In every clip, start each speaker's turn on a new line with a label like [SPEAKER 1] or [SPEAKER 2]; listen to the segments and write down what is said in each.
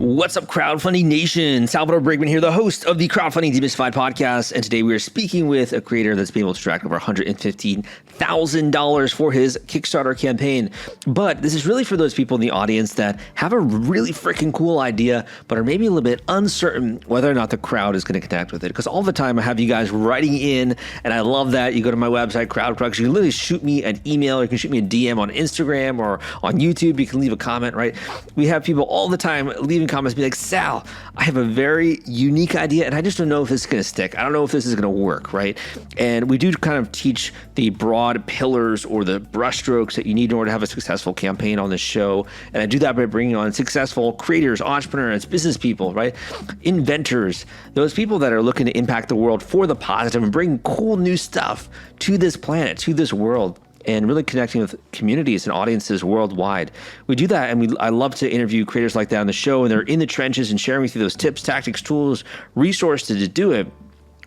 [SPEAKER 1] What's up, Crowdfunding Nation? Salvador Briggman here, the host of the Crowdfunding Demystified podcast. And today we are speaking with a creator that's been able to track over $115,000 for his Kickstarter campaign. But this is really for those people in the audience that have a really freaking cool idea, but are maybe a little bit uncertain whether or not the crowd is going to connect with it. Because all the time I have you guys writing in, and I love that. You go to my website, CrowdCrux. You can literally shoot me an email. Or you can shoot me a DM on Instagram or on YouTube. You can leave a comment, right? We have people all the time leaving comments, be like, Sal, I have a very unique idea and I just don't know if this is going to stick. I don't know if this is going to work, right? And we do kind of teach the broad pillars or the brushstrokes that you need in order to have a successful campaign on the show. And I do that by bringing on successful creators, entrepreneurs, business people, right? Inventors, those people that are looking to impact the world for the positive and bring cool new stuff to this planet, to this world, and really connecting with communities and audiences worldwide. We do that, and I love to interview creators like that on the show, and they're in the trenches and sharing with you those tips, tactics, tools, resources to do it.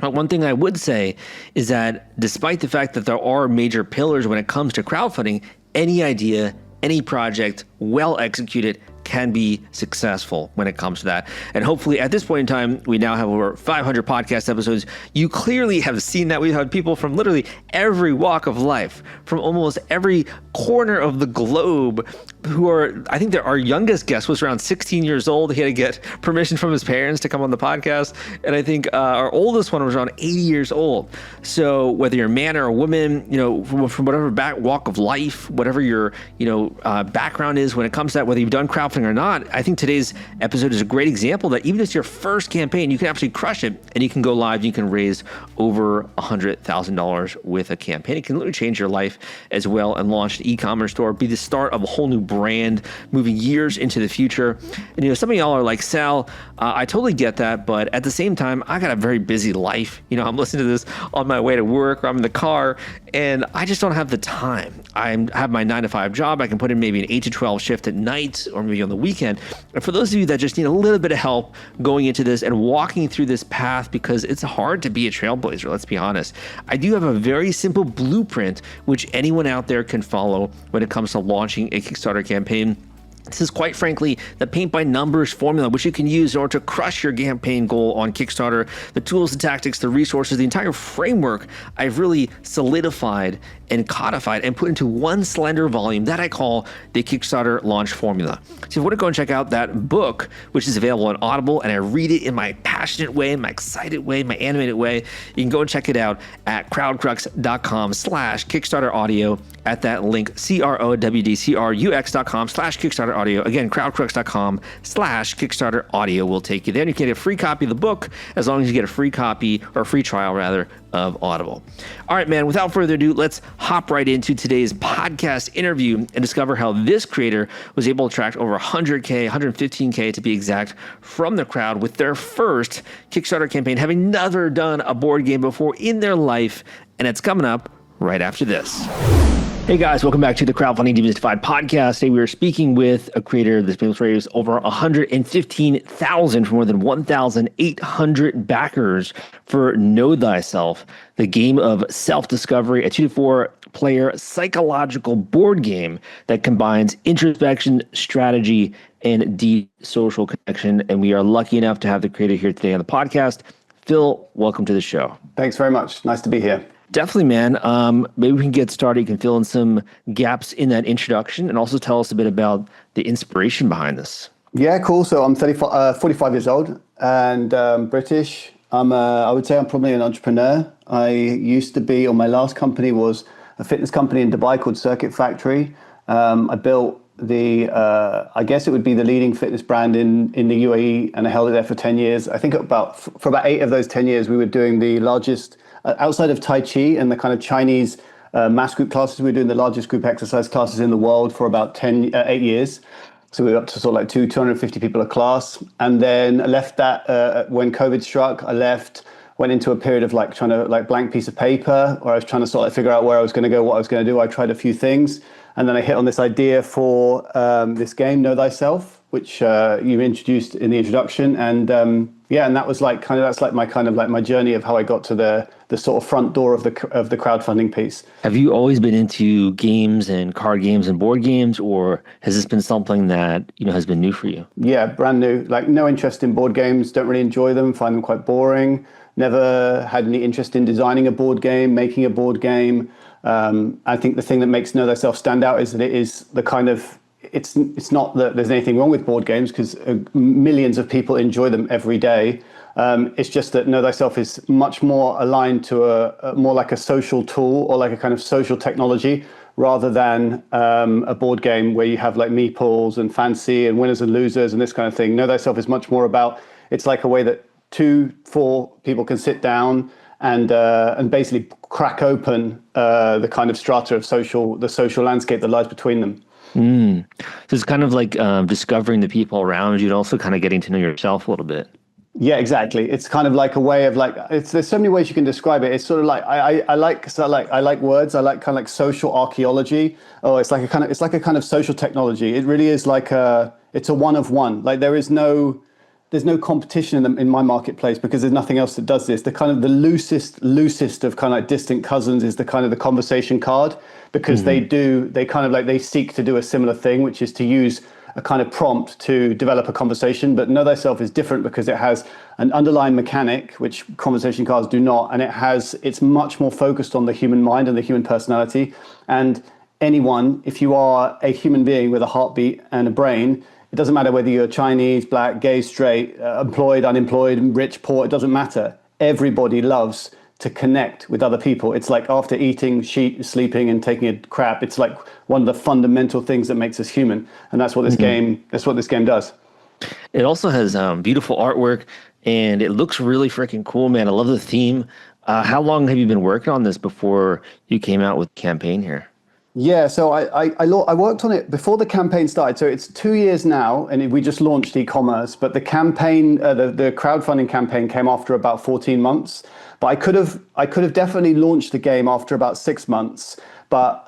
[SPEAKER 1] But one thing I would say is that despite the fact that there are major pillars when it comes to crowdfunding, any idea, any project, well executed, can be successful when it comes to that. And hopefully at this point in time, we now have over 500 podcast episodes. You clearly have seen that. We've had people from literally every walk of life, from almost every corner of the globe who are, I think our youngest guest was around 16 years old. He had to get permission from his parents to come on the podcast. And I think our oldest one was around 80 years old. So whether you're a man or a woman, from whatever walk of life, whatever your, background is when it comes to that, whether you've done crowdfunding or not, I think today's episode is a great example that even if it's your first campaign, you can actually crush it and you can go live. You can raise over $100,000 with a campaign. It can literally change your life as well and launch an e-commerce store, be the start of a whole new brand moving years into the future. And some of y'all are like, Sal, I totally get that, but at the same time, I got a very busy life. I'm listening to this on my way to work or I'm in the car and I just don't have the time. I have my 9-to-5 job. I can put in maybe an 8 to 12 shift at night or maybe on the weekend. And for those of you that just need a little bit of help going into this and walking through this path, because it's hard to be a trailblazer, let's be honest, I do have a very simple blueprint which anyone out there can follow when it comes to launching a Kickstarter campaign. This is quite frankly the paint by numbers formula, which you can use in order to crush your campaign goal on Kickstarter. The tools, the tactics, the resources, the entire framework I've really solidified and codified and put into one slender volume that I call the Kickstarter launch formula. So if you want to go and check out that book, which is available on Audible, and I read it in my passionate way, my excited way, my animated way, you can go and check it out at crowdcrux.com/Kickstarter audio at that link, crowdcrux.com/Kickstarter audio. Again, crowdcrux.com/Kickstarter audio will take you there. And you can get a free copy of the book as long as you get a free copy or a free trial rather of Audible. All right, man, without further ado, let's hop right into today's podcast interview and discover how this creator was able to attract over 100K, 115K to be exact, from the crowd with their first Kickstarter campaign, having never done a board game before in their life. And it's coming up right after this. Hey guys, welcome back to the Crowdfunding Demystified podcast. Today we are speaking with a creator that's been able to raise over $115,000 for more than 1,800 backers for Know Thyself, the game of self-discovery, a 2 to 4 player psychological board game that combines introspection, strategy, and deep social connection. And we are lucky enough to have the creator here today on the podcast. Phil, welcome to the show.
[SPEAKER 2] Thanks very much. Nice to be here.
[SPEAKER 1] Definitely, man. Maybe we can get started. You can fill in some gaps in that introduction and also tell us a bit about the inspiration behind this.
[SPEAKER 2] Yeah, cool. So I'm 45 years old and British. I would say I'm probably an entrepreneur. I used to be, or my last company was a fitness company in Dubai called Circuit Factory. I built I guess it would be the leading fitness brand in the UAE, and I held it there for 10 years. I think for about 8 of those 10 years, we were doing the largest, outside of Tai Chi and the kind of Chinese mass group classes, we were doing the largest group exercise classes in the world for about 8 years. So we were up to sort of like 250 people a class. And then I left that when COVID struck. I went into a period of trying to blank piece of paper, where I was trying to sort of figure out where I was going to go, what I was going to do. I tried a few things. And then I hit on this idea for this game, Know Thyself, which you introduced in the introduction. And Yeah, and that was like my journey of how I got to the sort of front door of the crowdfunding piece.
[SPEAKER 1] Have you always been into games and card games and board games, or has this been something that, has been new for you?
[SPEAKER 2] Yeah, brand new. Like no interest in board games. Don't really enjoy them. Find them quite boring. Never had any interest in designing a board game, making a board game. I think the thing that makes Know Thyself stand out is that it is the kind of it's not that there's anything wrong with board games because millions of people enjoy them every day. It's just that Know Thyself is much more aligned to a more like a social tool or like a kind of social technology rather than a board game where you have like meeples and fancy and winners and losers and this kind of thing. Know Thyself is much more about, it's like a way that 2-4 people can sit down and basically crack open the kind of strata of the social landscape that lies between them.
[SPEAKER 1] So it's kind of like discovering the people around you and also kind of getting to know yourself a little bit.
[SPEAKER 2] Yeah, exactly. It's kind of like a way of like there's so many ways you can describe it. It's sort of like I like words. I like kind of like social archaeology. Oh, it's like a kind of social technology. It really is like it's a one of one. Like there's no competition in my marketplace because there's nothing else that does this. The kind of the loosest of kind of like distant cousins is the kind of the conversation card because they seek to do a similar thing, which is to use a kind of prompt to develop a conversation. But Know Thyself is different because it has an underlying mechanic, which conversation cards do not. And it's much more focused on the human mind and the human personality. And anyone, if you are a human being with a heartbeat and a brain, it doesn't matter whether you're Chinese, black, gay, straight, employed, unemployed, rich, poor, it doesn't matter. Everybody loves to connect with other people. It's like after eating, sleeping, and taking a crap, it's like one of the fundamental things that makes us human. And that's what this game does.
[SPEAKER 1] It also has beautiful artwork and it looks really freaking cool, man. I love the theme. How long have you been working on this before you came out with the campaign here?
[SPEAKER 2] Yeah, so I worked on it before the campaign started. So it's 2 years now, and we just launched e-commerce. But the campaign, the crowdfunding campaign, came after about 14 months. But I could have definitely launched the game after about 6 months. But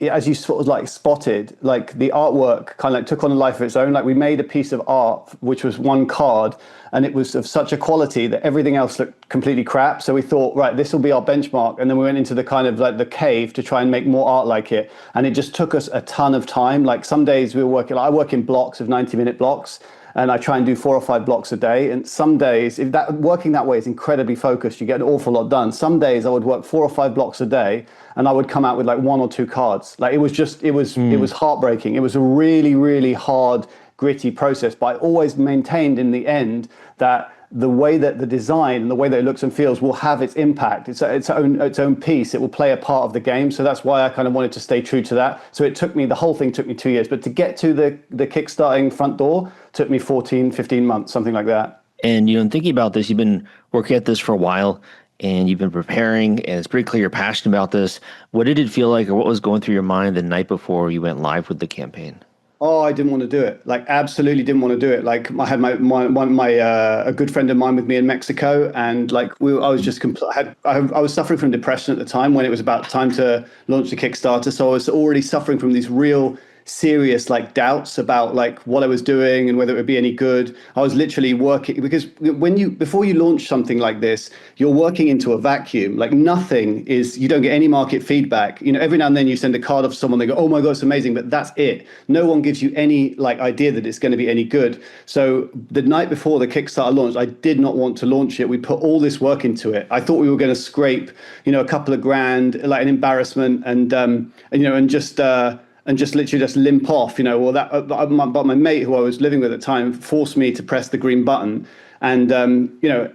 [SPEAKER 2] as you sort of like spotted, like the artwork kind of like took on a life of its own. Like we made a piece of art, which was one card, and it was of such a quality that everything else looked completely crap. So we thought, right, this will be our benchmark. And then we went into the kind of like the cave to try and make more art like it. And it just took us a ton of time. Like some days we were working, I work in blocks of 90-minute blocks. And I try and do 4 or 5 blocks a day. And some days, working that way is incredibly focused, you get an awful lot done. Some days I would work 4 or 5 blocks a day, and I would come out with like 1 or 2 cards. Like it was heartbreaking. It was a really, really hard, gritty process. But I always maintained in the end that the way that the design and the way that it looks and feels will have its impact. It's its own piece. It will play a part of the game. So that's why I kind of wanted to stay true to that. So the whole thing took me 2 years, but to get to the kickstarting front door took me 14, 15 months, something like that.
[SPEAKER 1] And, thinking about this, you've been working at this for a while and you've been preparing and it's pretty clear you're passionate about this. What did it feel like or what was going through your mind the night before you went live with the campaign?
[SPEAKER 2] Oh, I didn't want to do it. Like, absolutely didn't want to do it. Like, I had a good friend of mine with me in Mexico, and like I was suffering from depression at the time when it was about time to launch the Kickstarter. So I was already suffering from these real serious like doubts about like what I was doing and whether it would be any good. I was literally working because before you launch something like this, you're working into a vacuum. Like you don't get any market feedback. Every now and then you send a card off to someone, they go, "Oh my God, it's amazing," but that's it. No one gives you any like idea that it's going to be any good. So the night before the Kickstarter launched, I did not want to launch it. We put all this work into it. I thought we were going to scrape, a couple of grand, like an embarrassment, and just literally just limp off, but my mate who I was living with at the time forced me to press the green button. And,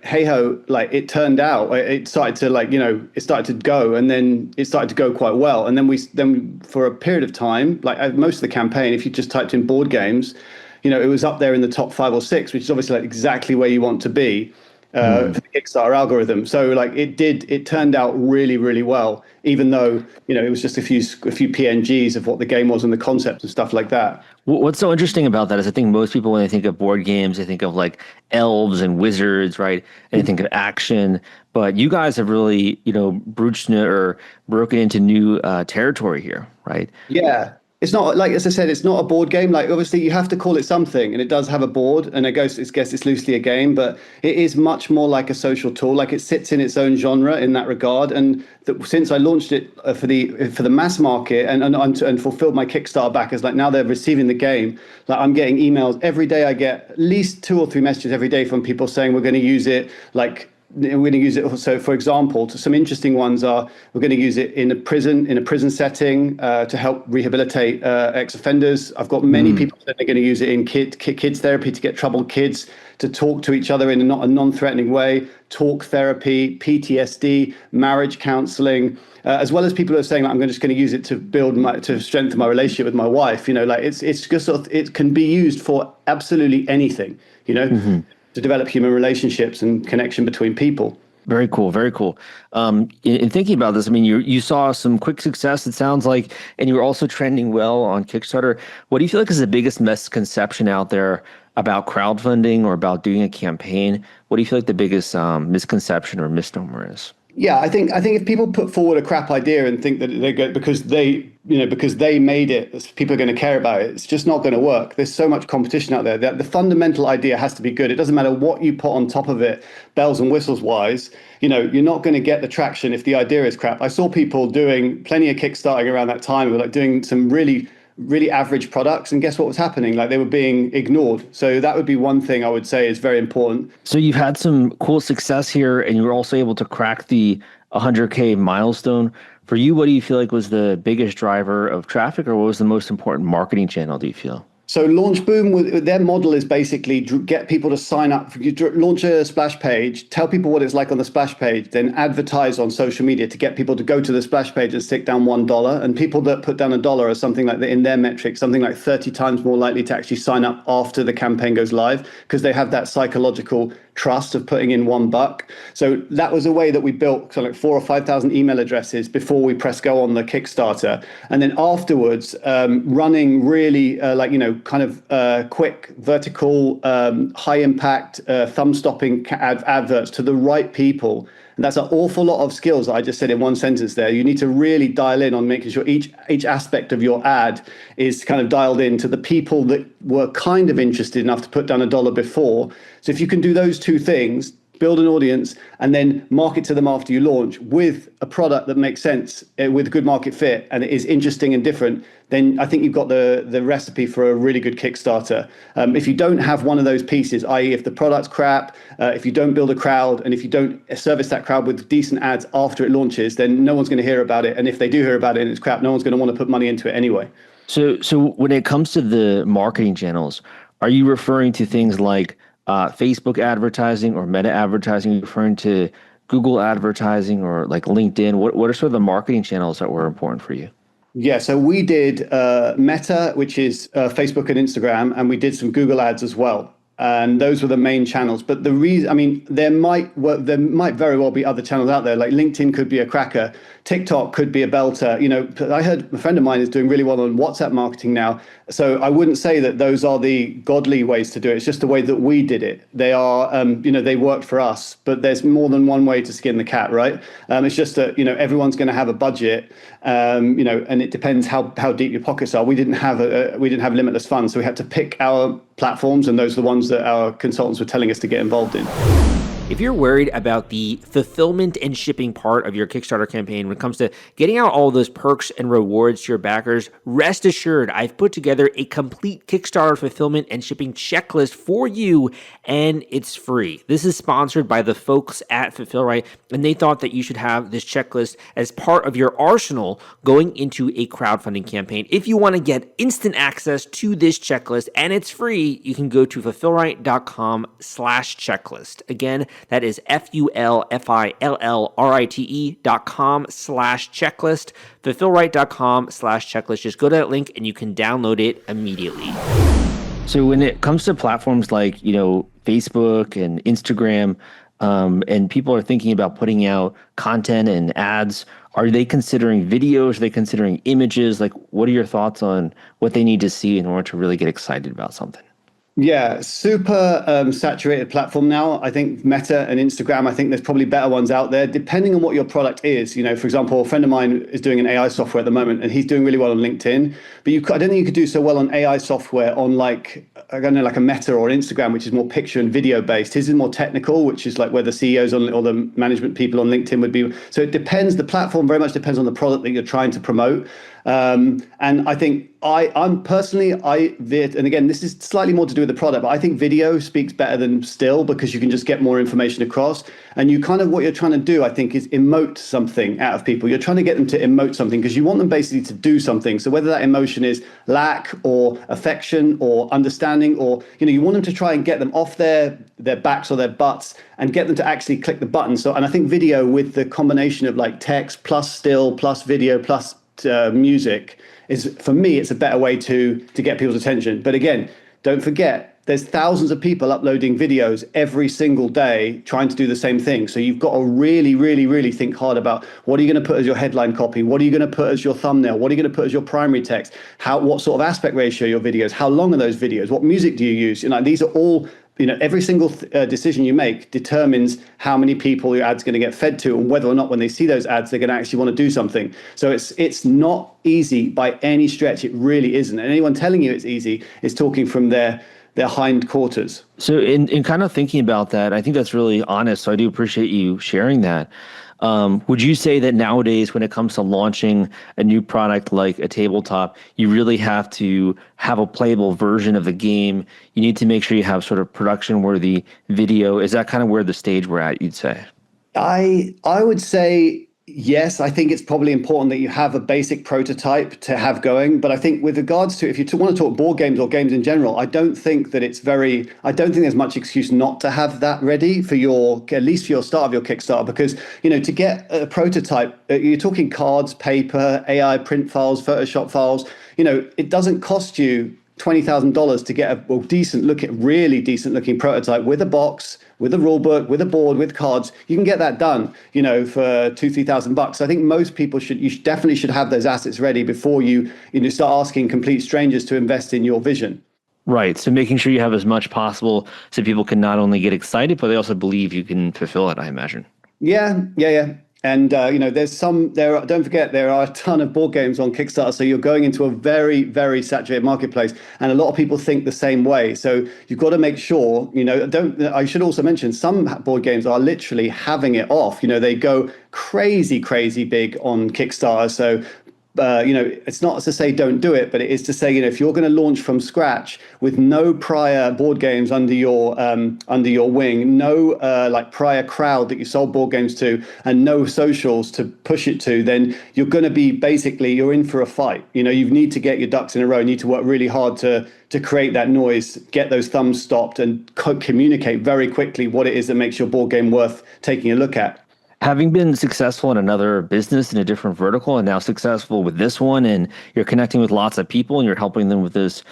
[SPEAKER 2] hey ho, like it turned out, it started to go, and then it started to go quite well. And then for a period of time, like most of the campaign, if you just typed in board games, it was up there in the top 5 or 6, which is obviously like exactly where you want to be. For the Kickstarter algorithm. So like it turned out really, really well, even though, it was just a few PNGs of what the game was and the concept and stuff like that.
[SPEAKER 1] What's so interesting about that is I think most people, when they think of board games, they think of like elves and wizards, right? And they think of action, but you guys have really, broken into new territory here, right?
[SPEAKER 2] Yeah. It's not like, as I said, it's not a board game. Like obviously you have to call it something, and it does have a board, and it's loosely a game, but it is much more like a social tool. Like it sits in its own genre in that regard. And since I launched it for the mass market and fulfilled my Kickstarter backers, like now they're receiving the game. Like I'm getting emails every day. I get at least 2 or 3 messages every day from people saying we're going to use it. Like we're going to use it. So, for example, some interesting ones are we're going to use it in a prison setting to help rehabilitate ex-offenders. I've got many people that are going to use it in kids therapy to get troubled kids to talk to each other in a non-threatening way. Talk therapy, PTSD, marriage counseling, as well as people who are saying, like, I'm just going to use it to strengthen my relationship with my wife. You know, like it's just sort of, it can be used for absolutely anything. You know. To develop human relationships and connection between people.
[SPEAKER 1] Very cool. Very cool. In thinking about this, I mean, you saw some quick success, it sounds like, and you were also trending well on Kickstarter. What do you feel like is the biggest misconception out there about crowdfunding or about doing a campaign? What do you feel like the biggest misconception or misnomer is?
[SPEAKER 2] Yeah, I think if people put forward a crap idea and think that they go because they made it, people are going to care about it. It's just not going to work. There's so much competition out there that the fundamental idea has to be good. It doesn't matter what you put on top of it, bells and whistles wise. You know, you're not going to get the traction if the idea is crap. I saw people doing plenty of Kickstarting around that time, who were like doing some really average products, and guess what was happening? Like they were being ignored. So that would be one thing I would say is very important.
[SPEAKER 1] So you've had some cool success here, and you were also able to crack the 100K milestone. For you, what do you feel like was the biggest driver of traffic, or what was the most important marketing channel, do you feel?
[SPEAKER 2] So Launch Boom, their model is basically get people to sign up. You launch a splash page, tell people what it's like on the splash page, then advertise on social media to get people to go to the splash page and stick down $1. And people that put down $1 are something like that in their metrics, something like 30 times more likely to actually sign up after the campaign goes live, because they have that psychological trust of putting in $1. So that was a way that we built like 4,000 or 5,000 email addresses before we press go on the Kickstarter. And then afterwards, running really quick, vertical, high impact, thumb stopping adverts to the right people. And that's an awful lot of skills that I just said in one sentence there. You need to really dial in on making sure each aspect of your ad is kind of dialed in to the people that were kind of interested enough to put down $1 before. So if you can do those 2 things, build an audience and then market to them after you launch with a product that makes sense, with good market fit, and it is interesting and different, then I think you've got the recipe for a really good Kickstarter. If you don't have one of those pieces, i.e. if the product's crap, if you don't build a crowd, and if you don't service that crowd with decent ads after it launches, then no one's going to hear about it. And if they do hear about it and it's crap, no one's going to want to put money into it anyway.
[SPEAKER 1] So when it comes to the marketing channels, are you referring to things like Facebook advertising or Meta advertising? Are you referring to Google advertising or like LinkedIn? What are sort of the marketing channels that were important for you?
[SPEAKER 2] Yeah, so we did Meta, which is Facebook and Instagram, and we did some Google ads as well. And those were the main channels. But the reason, I mean, there might very well be other channels out there. Like LinkedIn could be a cracker. TikTok could be a belter. You know, I heard a friend of mine is doing really well on WhatsApp marketing now. So I wouldn't say that those are the godly ways to do it. It's just the way that we did it. They are, they worked for us, but there's more than one way to skin the cat, right? It's just that, everyone's going to have a budget, and it depends how deep your pockets are. We didn't have limitless funds, so we had to pick our platforms, and those are the ones that our consultants were telling us to get involved in.
[SPEAKER 3] If you're worried about the fulfillment and shipping part of your Kickstarter campaign when it comes to getting out all those perks and rewards to your backers, rest assured I've put together a complete Kickstarter fulfillment and shipping checklist for you, and it's free. This is sponsored by the folks at Fulfillrite, and they thought that you should have this checklist as part of your arsenal going into a crowdfunding campaign. If you want to get instant access to this checklist and it's free, you can go to fulfillrite.com/checklist. Again, that is fulfillrite.com/checklist, fulfillrite.com/checklist. Just go to that link and you can download it immediately.
[SPEAKER 1] So when it comes to platforms like, Facebook and Instagram, and people are thinking about putting out content and ads, are they considering videos? Are they considering images? Like, what are your thoughts on what they need to see in order to really get excited about something?
[SPEAKER 2] Yeah, super saturated platform now. I think Meta and Instagram, I think there's probably better ones out there, depending on what your product is. For example, a friend of mine is doing an AI software at the moment, and he's doing really well on LinkedIn. But I don't think you could do so well on AI software on like, I don't know, like a Meta or Instagram, which is more picture and video based. His is more technical, which is like where the CEOs on or the management people on LinkedIn would be. So it depends. The platform very much depends on the product that you're trying to promote. And I think I'm personally, and again, this is slightly more to do with the product, but I think video speaks better than still because you can just get more information across. And what you're trying to do, I think, is emote something out of people. You're trying to get them to emote something because you want them basically to do something. So whether that emotion is lack or affection or understanding, or, you want them to try and get them off their backs or their butts and get them to actually click the button. And I think video with the combination of like text plus still plus video plus music is, for me, it's a better way to get people's attention. But again, don't forget, there's thousands of people uploading videos every single day trying to do the same thing. So you've got to really, really, really think hard about what are you going to put as your headline copy? What are you going to put as your thumbnail? What are you going to put as your primary text? What sort of aspect ratio are your videos? How long are those videos? What music do you use? These are all, every single decision you make determines how many people your ad's going to get fed to, and whether or not when they see those ads, they're going to actually want to do something. So it's not easy by any stretch. It really isn't. And anyone telling you it's easy is talking from their hindquarters.
[SPEAKER 1] So in kind of thinking about that, I think that's really honest. So I do appreciate you sharing that. Would you say that nowadays, when it comes to launching a new product like a tabletop, you really have to have a playable version of the game? You need to make sure you have sort of production-worthy video. Is that kind of where the stage we're at, you'd say?
[SPEAKER 2] I would say yes. I think it's probably important that you have a basic prototype to have going. But I think with regards to, if you want to talk board games or games in general, I don't think there's much excuse not to have that ready for at least for your start of your Kickstarter, because, to get a prototype, you're talking cards, paper, AI print files, Photoshop files. It doesn't cost you $20,000 to get a really decent looking prototype with a box, with a rule book, with a board, with cards. You can get that done, for $2,000-3,000. I think most people definitely should have those assets ready before you start asking complete strangers to invest in your vision.
[SPEAKER 1] Right. So making sure you have as much possible so people can not only get excited, but they also believe you can fulfill it, I imagine.
[SPEAKER 2] Yeah. And don't forget, there are a ton of board games on Kickstarter. So you're going into a very, very saturated marketplace, and a lot of people think the same way. So you've got to make sure, I should also mention, some board games are literally having it off. They go crazy, crazy big on Kickstarter. So it's not to say don't do it, but it is to say, if you're going to launch from scratch with no prior board games under your wing, no prior crowd that you sold board games to, and no socials to push it to, then you're going to be you're in for a fight. You need to get your ducks in a row. You need to work really hard to create that noise, get those thumbs stopped, and communicate very quickly what it is that makes your board game worth taking a look at.
[SPEAKER 1] Having been successful in another business in a different vertical and now successful with this one, and you're connecting with lots of people and you're helping them with this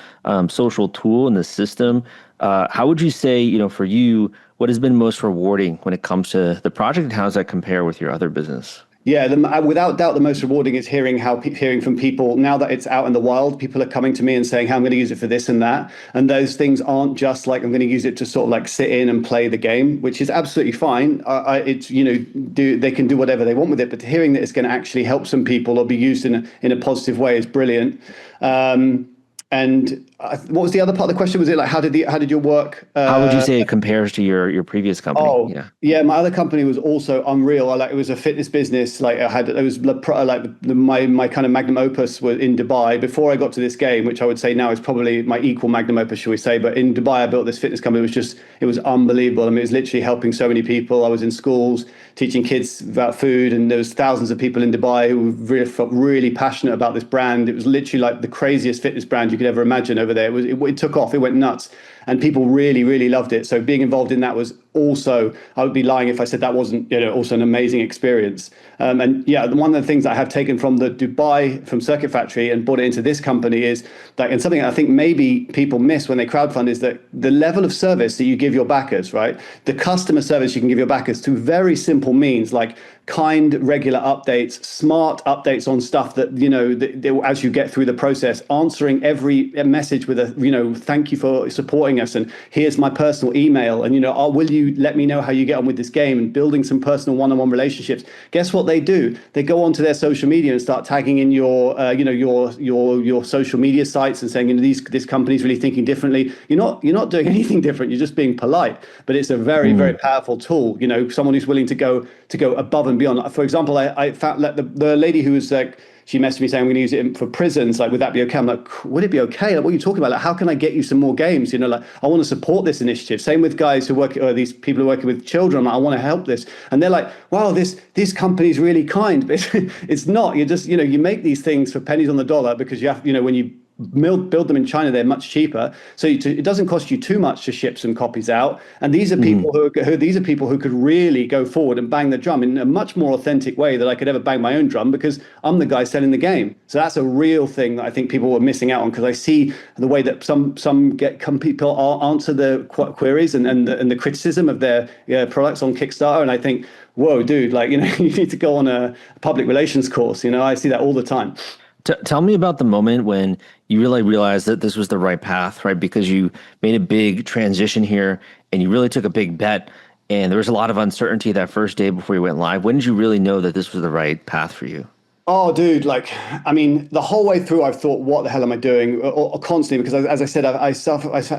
[SPEAKER 1] social tool and this system, how would you say, for you, what has been most rewarding when it comes to the project, and how does that compare with your other business?
[SPEAKER 2] Yeah, without doubt, the most rewarding is hearing from people now that it's out in the wild. People are coming to me and saying, "How I'm going to use it for this and that," and those things aren't just like I'm going to use it to sort of like sit in and play the game, which is absolutely fine. They can do whatever they want with it, but hearing that it's going to actually help some people or be used in a positive way is brilliant. And what was the other part of the question? Was it like how did your work?
[SPEAKER 1] How would you say it compares to your previous company?
[SPEAKER 2] Oh, yeah. My other company was also unreal. It was a fitness business. My kind of magnum opus was in Dubai before I got to this game, which I would say now is probably my equal magnum opus, shall we say? But in Dubai, I built this fitness company. It was unbelievable. I mean, it was literally helping so many people. I was in schools teaching kids about food, and there was thousands of people in Dubai who felt really passionate about this brand. It was literally like the craziest fitness brand you could ever imagine over there. It took off. It went nuts, and people really, really loved it. So being involved in that was also, I would be lying if I said that wasn't, also an amazing experience. And yeah, one of the things that I have taken from from Circuit Factory and brought it into this company is that, and something I think maybe people miss when they crowdfund, is that the level of service that you give your backers, right? The customer service you can give your backers through very simple means like kind, regular updates, smart updates on stuff that, as you get through the process, answering every message with a, thank you for supporting supporting us, and here's my personal email, and will you let me know how you get on with this game, and building some personal one-on-one relationships. Guess what they do? They go onto their social media and start tagging in your social media sites and saying, this company's really thinking differently. You're not doing anything different. You're just being polite. But it's a very, very powerful tool. Someone who's willing to go above and beyond. For example, I found that the lady who was like, she messaged me saying, I'm going to use it for prisons. Like, would that be okay? I'm like, would it be okay? Like, what are you talking about? Like, how can I get you some more games? Like, I want to support this initiative. Same with guys who work, or these people who are working with children. Like, I want to help this. And they're like, wow, this company's really kind. But it's not. You just, you make these things for pennies on the dollar because you have, when you build them in China, they're much cheaper, so it doesn't cost you too much to ship some copies out. And these are people who could really go forward and bang the drum in a much more authentic way than I could ever bang my own drum, because I'm the guy selling the game. So that's a real thing that I think people were missing out on, because I see the way that some people answer the queries and the criticism of their products on Kickstarter, and I think, whoa, dude, like, you need to go on a public relations course. I see that all the time.
[SPEAKER 1] Tell me about the moment when you really realized that this was the right path, right? Because you made a big transition here and you really took a big bet, and there was a lot of uncertainty that first day before you went live. When did you really know that this was the right path for you?
[SPEAKER 2] Oh, dude, the whole way through, I've thought, what the hell am I doing? Or constantly, because as I said, I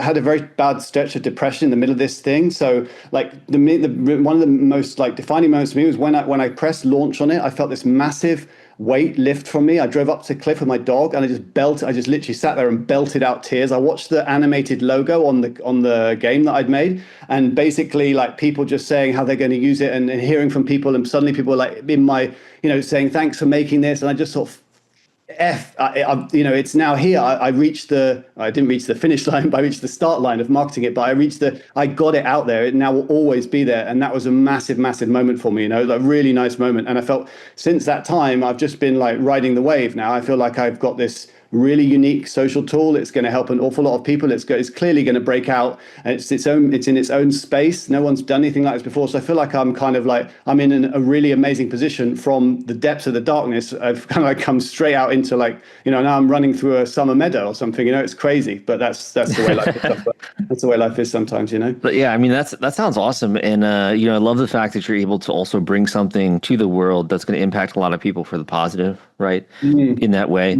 [SPEAKER 2] had a very bad stretch of depression in the middle of this thing. So one of the most defining moments for me was when I pressed launch on it. I felt this massive weight lift from me. I drove up to the cliff with my dog and I just literally sat there and belted out tears. I watched the animated logo on the game that I'd made, and basically people just saying how they're going to use it, and hearing from people, and suddenly people were in my, saying thanks for making this, and I just sort of it's now here. I didn't reach the finish line, but I reached the start line of marketing it. But I got it out there. It now will always be there. And that was a massive, massive moment for me, a really nice moment. And I felt since that time, I've just been riding the wave now. I feel like I've got this really unique social tool. It's going to help an awful lot of people. It's clearly going to break out, and it's in its own space. No one's done anything like this before. So I feel like I'm in a really amazing position from the depths of the darkness. I've kind of come straight out into now I'm running through a summer meadow or something. It's crazy, but that's the way life is. That's the way life is sometimes.
[SPEAKER 1] But yeah, that sounds awesome, and I love the fact that you're able to also bring something to the world that's going to impact a lot of people for the positive, right? In that way.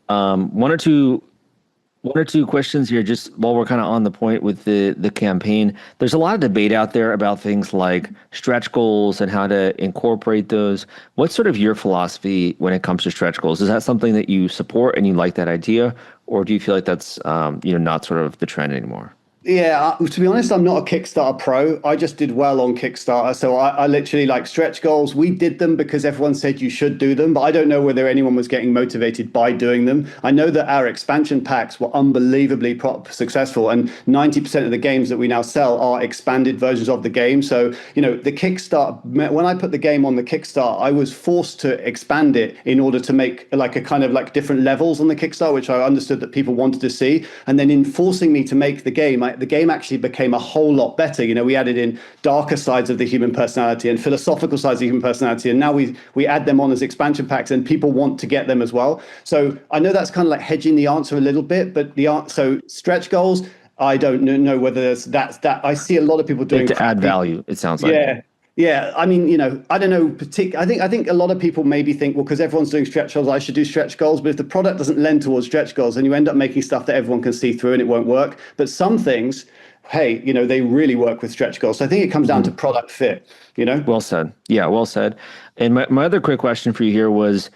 [SPEAKER 1] One or two questions here, just while we're kind of on the point with the campaign. There's a lot of debate out there about things like stretch goals and how to incorporate those. What's sort of your philosophy when it comes to stretch goals? Is that something that you support and you like that idea, or do you feel like that's not sort of the trend anymore?
[SPEAKER 2] Yeah, to be honest, I'm not a Kickstarter pro. I just did well on Kickstarter. So I literally stretch goals. We did them because everyone said you should do them, but I don't know whether anyone was getting motivated by doing them. I know that our expansion packs were unbelievably successful, and 90% of the games that we now sell are expanded versions of the game. So, the Kickstarter, when I put the game on the Kickstarter, I was forced to expand it in order to make a kind of different levels on the Kickstarter, which I understood that people wanted to see. And then in forcing me to make the game, the game actually became a whole lot better. We added in darker sides of the human personality and philosophical sides of the human personality, and now we add them on as expansion packs, and people want to get them as well. So I know that's kind of hedging the answer a little bit, but so stretch goals, I don't know whether that's that. I see a lot of people doing
[SPEAKER 1] to add value. It sounds like.
[SPEAKER 2] Yeah. Yeah, I mean, I don't know. I think a lot of people maybe think, well, because everyone's doing stretch goals, I should do stretch goals. But if the product doesn't lend towards stretch goals, then you end up making stuff that everyone can see through, and it won't work. But some things, hey, they really work with stretch goals. So I think it comes down to product fit.
[SPEAKER 1] Well said. Yeah, well said. And my other quick question for you here was,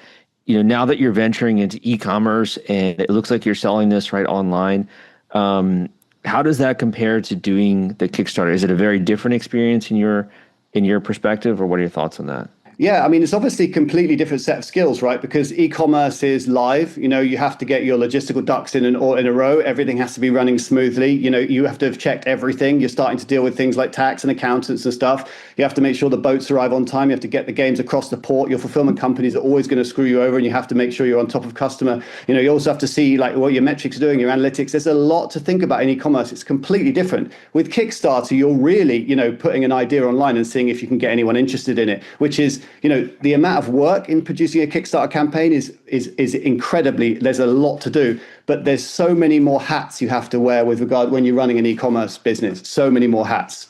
[SPEAKER 1] now that you're venturing into e-commerce and it looks like you're selling this right online, how does that compare to doing the Kickstarter? Is it a very different experience in your perspective, or what are your thoughts on that?
[SPEAKER 2] Yeah, I mean, it's obviously a completely different set of skills, right? Because e-commerce is live. You have to get your logistical ducks in a row. Everything has to be running smoothly. You have to have checked everything. You're starting to deal with things like tax and accountants and stuff. You have to make sure the boats arrive on time. You have to get the games across the port. Your fulfillment companies are always going to screw you over, and you have to make sure you're on top of customer. You also have to see what your metrics are doing, your analytics. There's a lot to think about in e-commerce. It's completely different. With Kickstarter, you're really, putting an idea online and seeing if you can get anyone interested in it, which is the amount of work in producing a Kickstarter campaign is incredibly, there's a lot to do, but there's so many more hats you have to wear with regard when you're running an e-commerce business, so many more hats,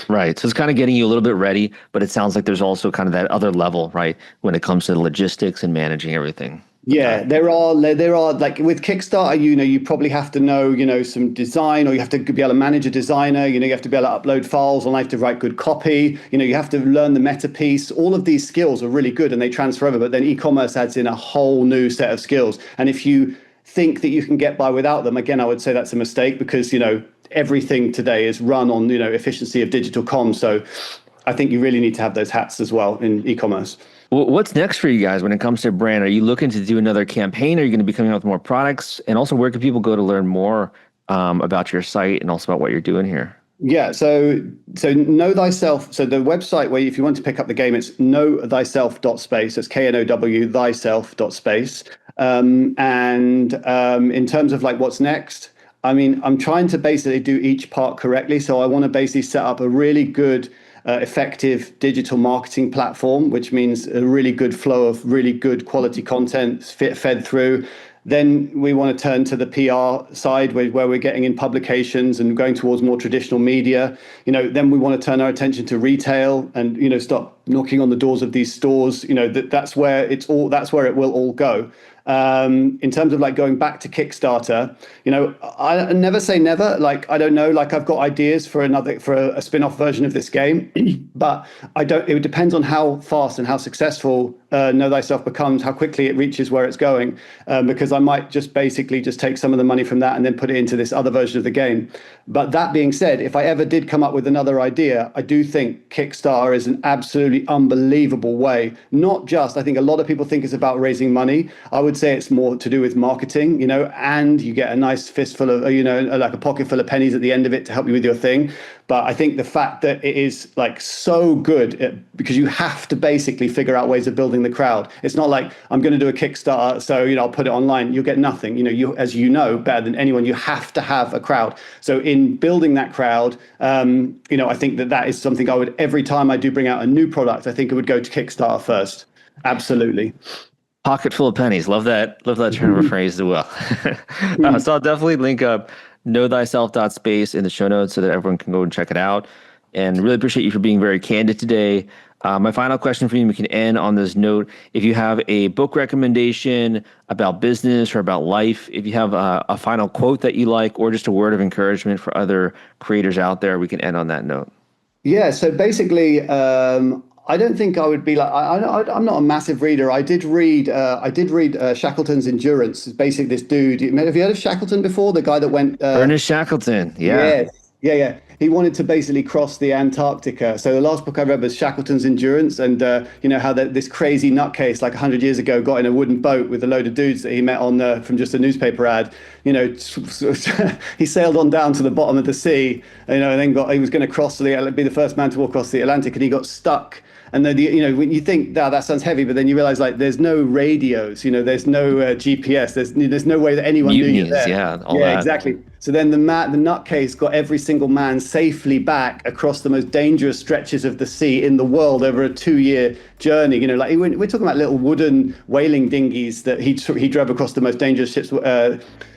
[SPEAKER 1] Right. So it's kind of getting you a little bit ready, but it sounds like there's also kind of that other level, right, when it comes to the logistics and managing everything.
[SPEAKER 2] Yeah, there are like with Kickstarter, you probably have to know, some design, or you have to be able to manage a designer, you have to be able to upload files, and you have to write good copy, you have to learn the meta piece. All of these skills are really good and they transfer over, but then e-commerce adds in a whole new set of skills. And if you think that you can get by without them, again, I would say that's a mistake, because, everything today is run on, efficiency of digital comms. So I think you really need to have those hats as well in e-commerce.
[SPEAKER 1] What's next for you guys when it comes to brand? Are you looking to do another campaign? Are you going to be coming out with more products? And also, where can people go to learn more about your site and also about what you're doing here?
[SPEAKER 2] Yeah, so Know Thyself. So the website where if you want to pick up the game, it's knowthyself.space. That's KNOW thyself.space. And in terms of like what's next, I mean, I'm trying to basically do each part correctly. So I want to basically set up a really good effective digital marketing platform, which means a really good flow of really good quality content fed through. Then we want to turn to the PR side where we're getting in publications and going towards more traditional media. Then we want to turn our attention to retail and, start knocking on the doors of these stores. That's where it will all go. In terms of like going back to Kickstarter, I never say never. Like, I don't know, like I've got ideas for a spin-off version of this game, but it depends on how fast and how successful Know Thyself becomes, how quickly it reaches where it's going, because I might just basically just take some of the money from that and then put it into this other version of the game. But that being said, if I ever did come up with another idea, I do think Kickstarter is an absolutely unbelievable way. Not just, I think a lot of people think it's about raising money. I would say it's more to do with marketing, and you get a nice fistful of, like a pocket full of pennies at the end of it to help you with your thing. But I think the fact that it is like so good because you have to basically figure out ways of building the crowd. It's not like I'm going to do a Kickstarter, so I'll put it online. You'll get nothing. You, as you know better than anyone, you have to have a crowd. So in building that crowd, I think that is something I would, every time I do bring out a new product, I think it would go to Kickstarter first. Absolutely.
[SPEAKER 1] Pocket full of pennies. Love that turn of a phrase as well. So I'll definitely link up knowthyself.space in the show notes so that everyone can go and check it out. And really appreciate you for being very candid today. My final question for you, we can end on this note. If you have a book recommendation about business or about life, if you have a final quote that you like, or just a word of encouragement for other creators out there, we can end on that note.
[SPEAKER 2] Yeah, so basically, I don't think I would be like, I'm not a massive reader. I did read Shackleton's Endurance. It's basically this dude. Have you heard of Shackleton before? The guy that went...
[SPEAKER 1] Ernest Shackleton, yeah.
[SPEAKER 2] Yeah. He wanted to basically cross the Antarctica. So the last book I read was Shackleton's Endurance, and how this crazy nutcase like 100 years ago got in a wooden boat with a load of dudes that he met on from just a newspaper ad. He sailed on down to the bottom of the sea, and then he was going to be the first man to walk across the Atlantic, and he got stuck. And then, when you think, that sounds heavy, but then you realize like there's no radios, there's no GPS, there's no way that anyone knew you're there.
[SPEAKER 1] Yeah,
[SPEAKER 2] exactly. So then the nutcase got every single man safely back across the most dangerous stretches of the sea in the world over a 2-year journey. We're talking about little wooden whaling dinghies that he drove across the most dangerous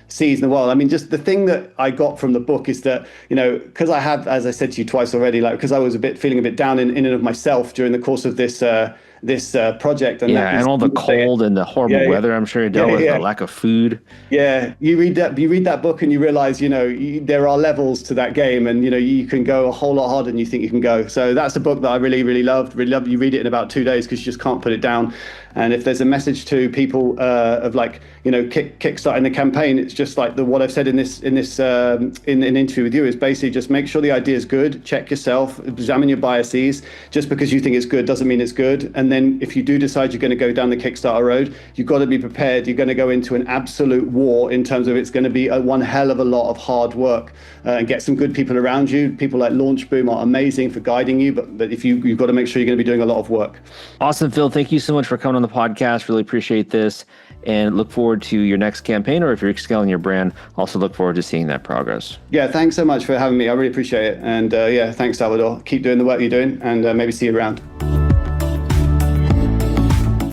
[SPEAKER 2] seas in the world. I mean, just the thing that I got from the book is that, because I have, as I said to you twice already, because I was feeling a bit down in and of myself during the course of this project.
[SPEAKER 1] And all the cold and the horrible weather I'm sure you dealt with, the lack of food.
[SPEAKER 2] Yeah, you read that book and you realize, there are levels to that game, and, you can go a whole lot harder than you think you can go. So that's a book that I really, really loved. Really loved. You read it in about 2 days because you just can't put it down. And if there's a message to people of kickstarting the campaign, it's just like what I've said in an interview with you is basically just make sure the idea is good, check yourself, examine your biases. Just because you think it's good doesn't mean it's good. And then if you do decide you're going to go down the Kickstarter road, you've got to be prepared. You're going to go into an absolute war in terms of it's going to be one hell of a lot of hard work, and get some good people around you. People like Launchboom are amazing for guiding you, but if you've got to make sure you're going to be doing a lot of work.
[SPEAKER 1] Awesome, Phil. Thank you so much for coming on the podcast. Really appreciate this, and look forward to your next campaign, or if you're scaling your brand, also look forward to seeing that progress.
[SPEAKER 2] Yeah, thanks so much for having me. I really appreciate it. And thanks, Salvador. Keep doing the work you're doing, and maybe see you around.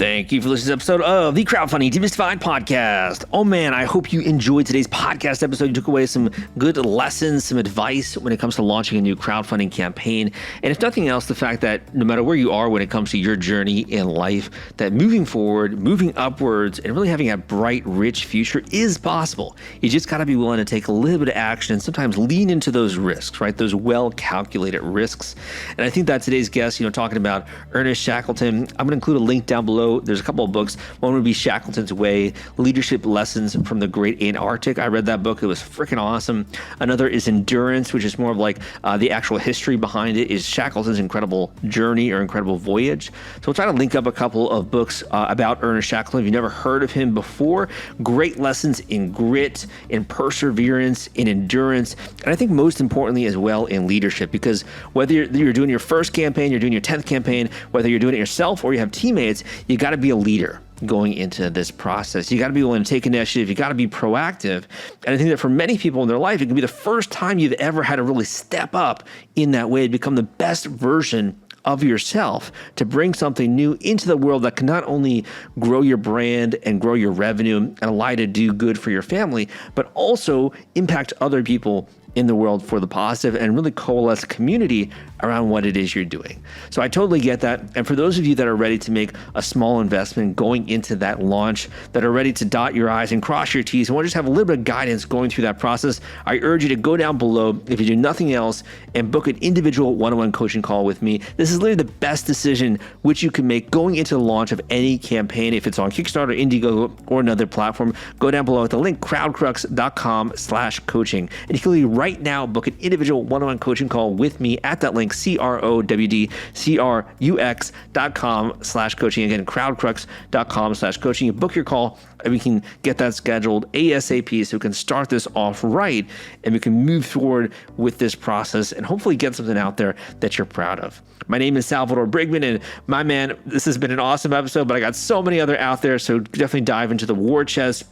[SPEAKER 1] Thank you for listening to this episode of the Crowdfunding Demystified Podcast. Oh man, I hope you enjoyed today's podcast episode. You took away some good lessons, some advice when it comes to launching a new crowdfunding campaign. And if nothing else, the fact that no matter where you are when it comes to your journey in life, that moving forward, moving upwards, and really having a bright, rich future is possible. You just got to be willing to take a little bit of action and sometimes lean into those risks, right? Those well-calculated risks. And I think that today's guest, talking about Ernest Shackleton, I'm going to include a link down below. There's a couple of books. One would be Shackleton's Way, Leadership Lessons from the Great Antarctic. I read that book. It was freaking awesome. Another is Endurance, which is more of like the actual history behind it, is Shackleton's incredible journey or incredible voyage. So we'll try to link up a couple of books about Ernest Shackleton. If you've never heard of him before, great lessons in grit, in perseverance, in endurance, and I think most importantly as well in leadership, because whether you're doing your first campaign, you're doing your 10th campaign, whether you're doing it yourself or you have teammates, you got to be a leader going into this process. You got to be willing to take initiative. You got to be proactive. And I think that for many people in their life, it can be the first time you've ever had to really step up in that way to become the best version of yourself, to bring something new into the world that can not only grow your brand and grow your revenue and allow you to do good for your family, but also impact other people in the world for the positive and really coalesce community around what it is you're doing. So I totally get that. And for those of you that are ready to make a small investment going into that launch, that are ready to dot your I's and cross your T's and want to just have a little bit of guidance going through that process, I urge you to go down below, if you do nothing else, and book an individual one-on-one coaching call with me. This is literally the best decision which you can make going into the launch of any campaign. If it's on Kickstarter, Indiegogo, or another platform, go down below at the link crowdcrux.com/coaching. And you can leave right now, book an individual one-on-one coaching call with me at that link, crowdcrux.com/coaching. Again, crowdcrux.com/coaching. You book your call and we can get that scheduled ASAP so we can start this off right and we can move forward with this process and hopefully get something out there that you're proud of. My name is Salvador Briggman, and my man, this has been an awesome episode, but I got so many other out there, so definitely dive into the war chest.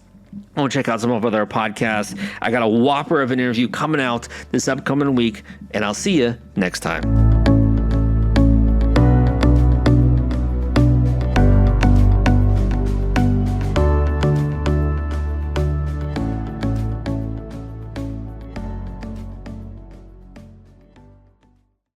[SPEAKER 1] I want to check out some of our other podcasts. I got a whopper of an interview coming out this upcoming week, and I'll see you next time.